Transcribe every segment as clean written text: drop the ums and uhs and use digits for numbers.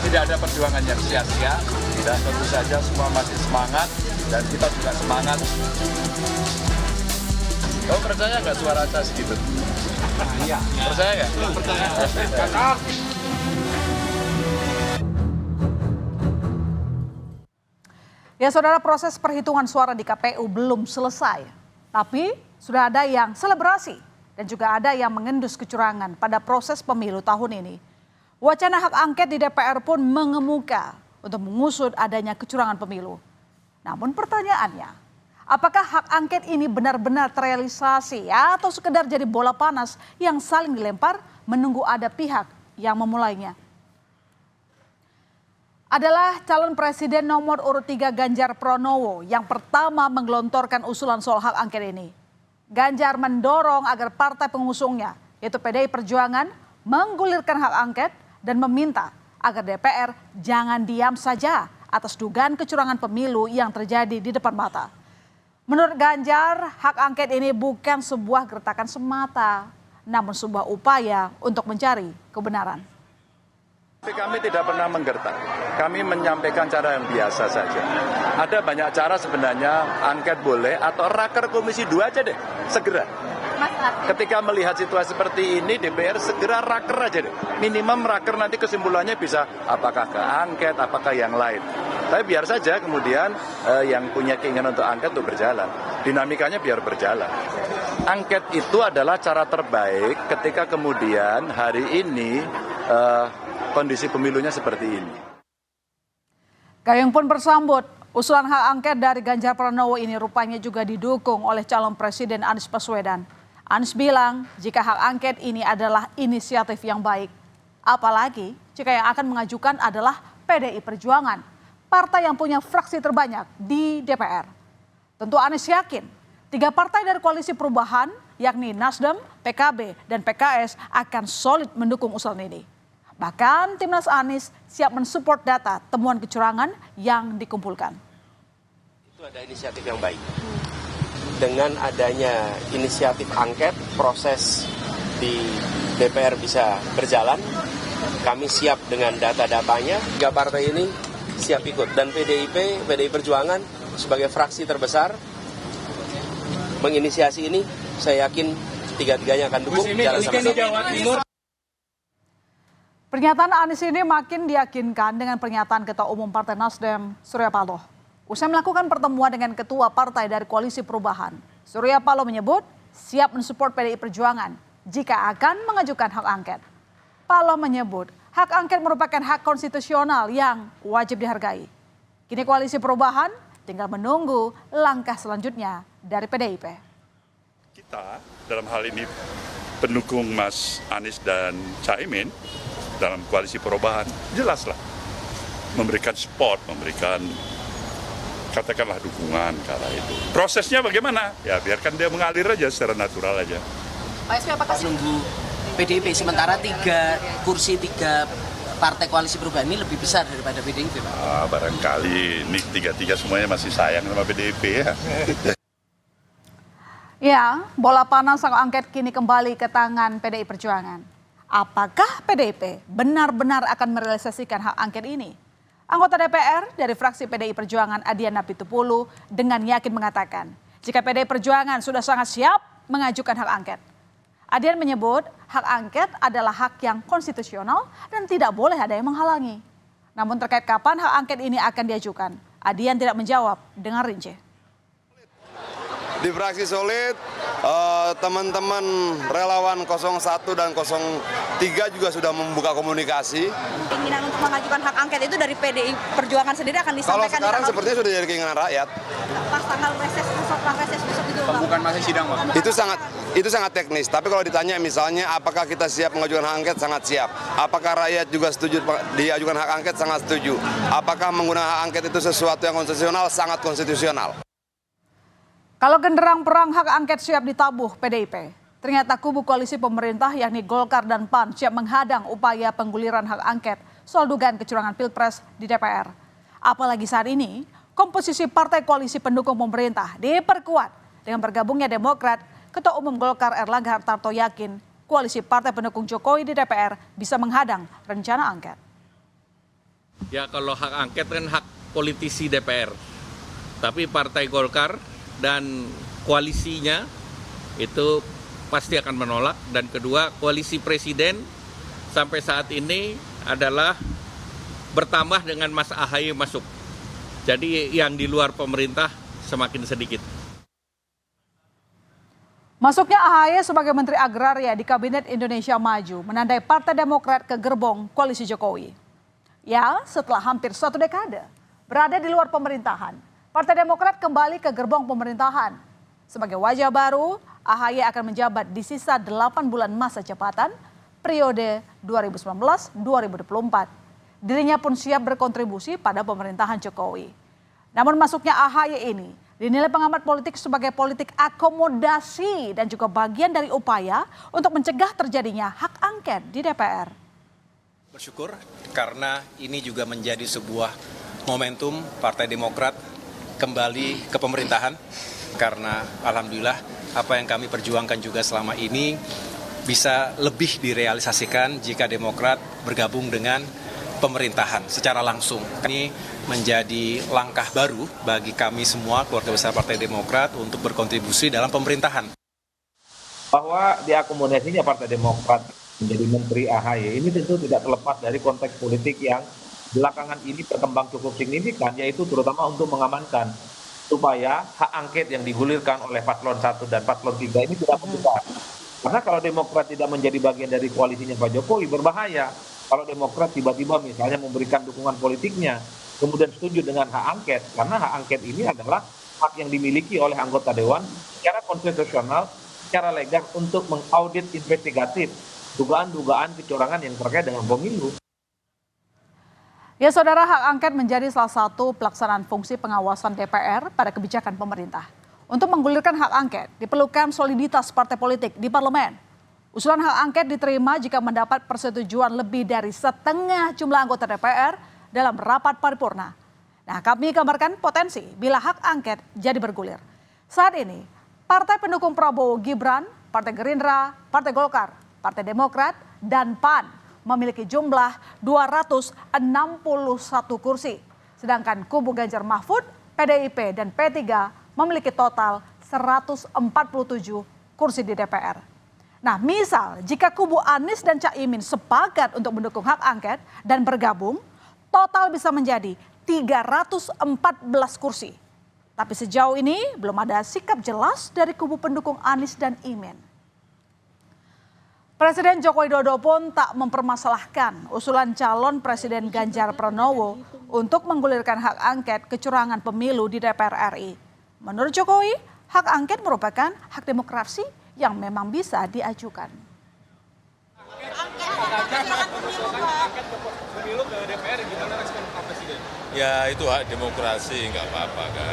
tidak ada perjuangan yang sia-sia, dan tentu saja semua masih semangat, dan kita juga semangat. Kamu percaya nggak suara cas gitu? Iya. Percaya nggak? Percaya. Ya saudara, proses perhitungan suara di KPU belum selesai. Tapi sudah ada yang selebrasi dan juga ada yang mengendus kecurangan pada proses pemilu tahun ini. Wacana hak angket di DPR pun mengemuka untuk mengusut adanya kecurangan pemilu. Namun pertanyaannya, apakah hak angket ini benar-benar terrealisasi atau sekedar jadi bola panas yang saling dilempar menunggu ada pihak yang memulainya? Adalah calon presiden nomor urut 3 Ganjar Pranowo yang pertama menggelontorkan usulan soal hak angket ini. Ganjar mendorong agar partai pengusungnya, yaitu PDI Perjuangan, menggulirkan hak angket dan meminta agar DPR jangan diam saja atas dugaan kecurangan pemilu yang terjadi di depan mata. Menurut Ganjar, hak angket ini bukan sebuah gertakan semata, namun sebuah upaya untuk mencari kebenaran. Kami tidak pernah menggertak, kami menyampaikan cara yang biasa saja. Ada banyak cara sebenarnya, angket boleh atau raker komisi 2 aja deh, segera. Ketika melihat situasi seperti ini, DPR segera raker aja deh. Minimum raker nanti kesimpulannya bisa apakah ke angket, apakah yang lain. Tapi biar saja kemudian yang punya keinginan untuk angket untuk berjalan. Dinamikanya biar berjalan. Angket itu adalah cara terbaik ketika kemudian hari ini kondisi pemilunya seperti ini. Gayung pun bersambut, usulan hak angket dari Ganjar Pranowo ini rupanya juga didukung oleh calon presiden Anies Baswedan. Anies bilang jika hak angket ini adalah inisiatif yang baik. Apalagi jika yang akan mengajukan adalah PDI Perjuangan, partai yang punya fraksi terbanyak di DPR. Tentu Anies yakin 3 partai dari koalisi perubahan yakni Nasdem, PKB, dan PKS akan solid mendukung usulan ini. Bahkan Timnas Anies siap mensupport data temuan kecurangan yang dikumpulkan. Itu ada inisiatif yang baik. Dengan adanya inisiatif angket, proses di DPR bisa berjalan. Kami siap dengan data-datanya. 3 partai ini siap ikut. Dan PDI Perjuangan sebagai fraksi terbesar menginisiasi ini, saya yakin 3-3-nya akan dukung jalan sama-sama. Pernyataan Anies ini makin diyakinkan dengan pernyataan Ketua Umum Partai Nasdem, Surya Paloh. Usai melakukan pertemuan dengan ketua partai dari Koalisi Perubahan, Surya Paloh menyebut siap mensupport PDI Perjuangan jika akan mengajukan hak angket. Paloh menyebut hak angket merupakan hak konstitusional yang wajib dihargai. Kini Koalisi Perubahan tinggal menunggu langkah selanjutnya dari PDIP. Kita dalam hal ini pendukung Mas Anies dan Caimin dalam Koalisi Perubahan jelaslah memberikan support, memberikan katakanlah dukungan kala itu. Prosesnya bagaimana? Ya biarkan dia mengalir aja secara natural aja. Pak SB, apakah nunggu PDIP sementara 3 kursi 3 partai koalisi perubahan ini lebih besar daripada PDIP, Pak? Barangkali ini 3-3 semuanya masih sayang sama PDIP ya. Ya, bola panas hak angket kini kembali ke tangan PDI Perjuangan. Apakah PDIP benar-benar akan merealisasikan hak angket ini? Anggota DPR dari fraksi PDI Perjuangan Adiana Pitupulu dengan yakin mengatakan jika PDI Perjuangan sudah sangat siap mengajukan hak angket. Adian menyebut hak angket adalah hak yang konstitusional dan tidak boleh ada yang menghalangi. Namun terkait kapan hak angket ini akan diajukan, Adian tidak menjawab dengan rinci. Di fraksi solid, teman-teman relawan 01 dan 03 juga sudah membuka komunikasi. Keinginan untuk mengajukan hak angket itu dari PDI Perjuangan sendiri akan disampaikan. Kalau sekarang sepertinya sudah jadi keinginan rakyat. Pas tanggal reses besok itu. Bukan masih sidang, Pak. Itu sangat teknis. Tapi kalau ditanya misalnya apakah kita siap mengajukan hak angket, sangat siap. Apakah rakyat juga setuju diajukan hak angket, sangat setuju. Apakah menggunakan hak angket itu sesuatu yang konstitusional, sangat konstitusional. Kalau genderang perang hak angket siap ditabuh PDIP, ternyata kubu koalisi pemerintah yakni Golkar dan PAN siap menghadang upaya pengguliran hak angket soal dugaan kecurangan Pilpres di DPR. Apalagi saat ini, komposisi partai koalisi pendukung pemerintah diperkuat dengan bergabungnya Demokrat. Ketua Umum Golkar Erlangga Hartarto yakin koalisi partai pendukung Jokowi di DPR bisa menghadang rencana angket. Ya kalau hak angket kan hak politisi DPR. Tapi Partai Golkar dan koalisinya itu pasti akan menolak. Dan kedua, koalisi presiden sampai saat ini adalah bertambah dengan Mas AHY masuk. Jadi yang di luar pemerintah semakin sedikit. Masuknya AHY sebagai Menteri Agraria di Kabinet Indonesia Maju menandai Partai Demokrat ke gerbong koalisi Jokowi. Ya, setelah hampir 1 dekade berada di luar pemerintahan, Partai Demokrat kembali ke gerbong pemerintahan. Sebagai wajah baru, AHY akan menjabat di sisa 8 bulan masa jabatan periode 2019-2024. Dirinya pun siap berkontribusi pada pemerintahan Jokowi. Namun masuknya AHY ini dinilai pengamat politik sebagai politik akomodasi dan juga bagian dari upaya untuk mencegah terjadinya hak angket di DPR. Bersyukur karena ini juga menjadi sebuah momentum Partai Demokrat kembali ke pemerintahan, karena alhamdulillah apa yang kami perjuangkan juga selama ini bisa lebih direalisasikan jika Demokrat bergabung dengan pemerintahan secara langsung. Ini menjadi langkah baru bagi kami semua keluarga besar Partai Demokrat untuk berkontribusi dalam pemerintahan. Bahwa diakomodasinya Partai Demokrat menjadi Menteri AHY ini tentu tidak terlepas dari konteks politik yang belakangan ini berkembang cukup signifikan, yaitu terutama untuk mengamankan supaya hak angket yang digulirkan oleh Paslon 1 dan Paslon 3 ini tidak membesar. Karena kalau Demokrat tidak menjadi bagian dari koalisinya Pak Jokowi, berbahaya. Kalau Demokrat tiba-tiba misalnya memberikan dukungan politiknya, kemudian setuju dengan hak angket, karena hak angket ini adalah hak yang dimiliki oleh anggota Dewan secara konstitusional, secara legal untuk mengaudit investigatif dugaan-dugaan kecurangan yang terkait dengan pemilu. Ya saudara, hak angket menjadi salah satu pelaksanaan fungsi pengawasan DPR pada kebijakan pemerintah. Untuk menggulirkan hak angket diperlukan soliditas partai politik di parlemen. Usulan hak angket diterima jika mendapat persetujuan lebih dari setengah jumlah anggota DPR dalam rapat paripurna. Nah, kami gambarkan potensi bila hak angket jadi bergulir. Saat ini, partai pendukung Prabowo Gibran, Partai Gerindra, Partai Golkar, Partai Demokrat, dan PAN memiliki jumlah 261 kursi. Sedangkan kubu Ganjar Mahfud, PDIP, dan P3 memiliki total 147 kursi di DPR. Nah, misal jika kubu Anies dan Caimin sepakat untuk mendukung hak angket dan bergabung, total bisa menjadi 314 kursi. Tapi sejauh ini belum ada sikap jelas dari kubu pendukung Anies dan Imin. Presiden Joko Widodo pun tak mempermasalahkan usulan calon Presiden Ganjar Pranowo untuk menggulirkan hak angket kecurangan pemilu di DPR RI. Menurut Jokowi, hak angket merupakan hak demokrasi yang memang bisa diajukan. Ya itu hak demokrasi, nggak apa-apa kan.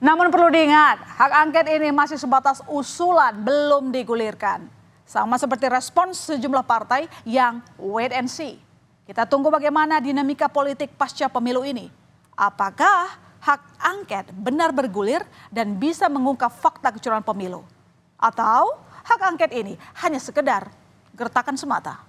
Namun perlu diingat, hak angket ini masih sebatas usulan, belum digulirkan. Sama seperti respons sejumlah partai yang wait and see. Kita tunggu bagaimana dinamika politik pasca pemilu ini. Apakah hak angket benar bergulir dan bisa mengungkap fakta kecurangan pemilu? Atau hak angket ini hanya sekedar gertakan semata?